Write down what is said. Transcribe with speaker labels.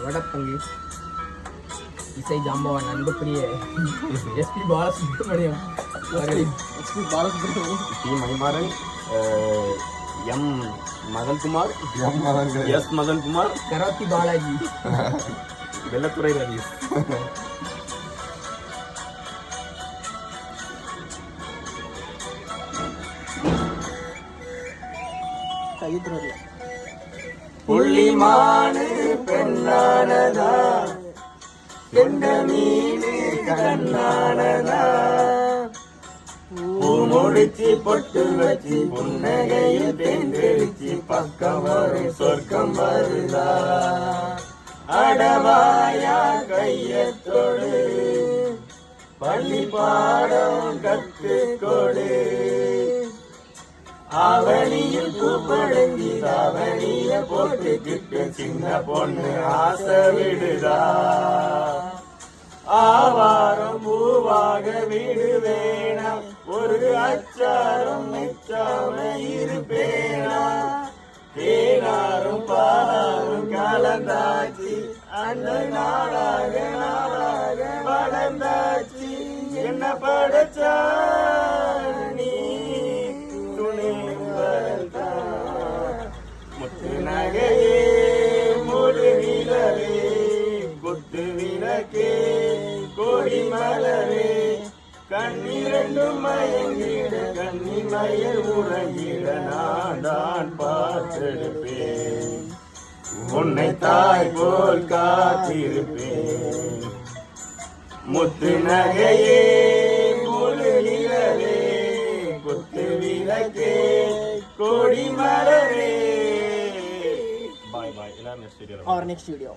Speaker 1: வடப்பங்கு இசை ஜாம்பவான் அன்புக்குரிய SP Balasubrahmanyam
Speaker 2: T Manimaran, M Madhankumar, S Madhankumar,
Speaker 1: karate Balaji,
Speaker 2: Vellathurai Ravees. புள்ளிமானு பெண்ணானதா, பெண்ண மீனு கண்ணானதா, பூ முடிச்சு பொட்டு வச்சு புன்னகையில் தேர்ந்தெடுச்சு பக்கம் வரும் சொர்க்கம் வருதா, அடவாயா கையத்தோடு பள்ளி பாடம் கற்றுக்கொடு, அவனியில் பூப்படைஞ்சி அவனிய போட்டுக்கிட்டு சின்ன பொண்ணு ஆசை விடுதா, ஆவாரம் பூவாக விடுவேனா, ஒரு அச்சாரம் மெச்சாம இருப்பேனா, தேனாரும் பாலாரும் கலந்தாச்சு அந்த நாளாக நாளாக வளர்ந்தாச்சு, என்ன படைச்சா நீ துணை வரதா, முத்து நகையே முழு நிலவே குத்து விளக்கே கோடி மலரே, கண்ணிரண்டும் மயங்கிட கண்ணி மயல் உறங்கிட நான் தான் பார்த்தெடுப்பேன், உன்னை தாய் போல் காத்திருப்பேன், முத்து நகையே முழு நிலவே குத்து விளக்கே கோடி மலரே. பாய் பாய். எல்லாரும் நெக்ஸ்ட் வீடியோ.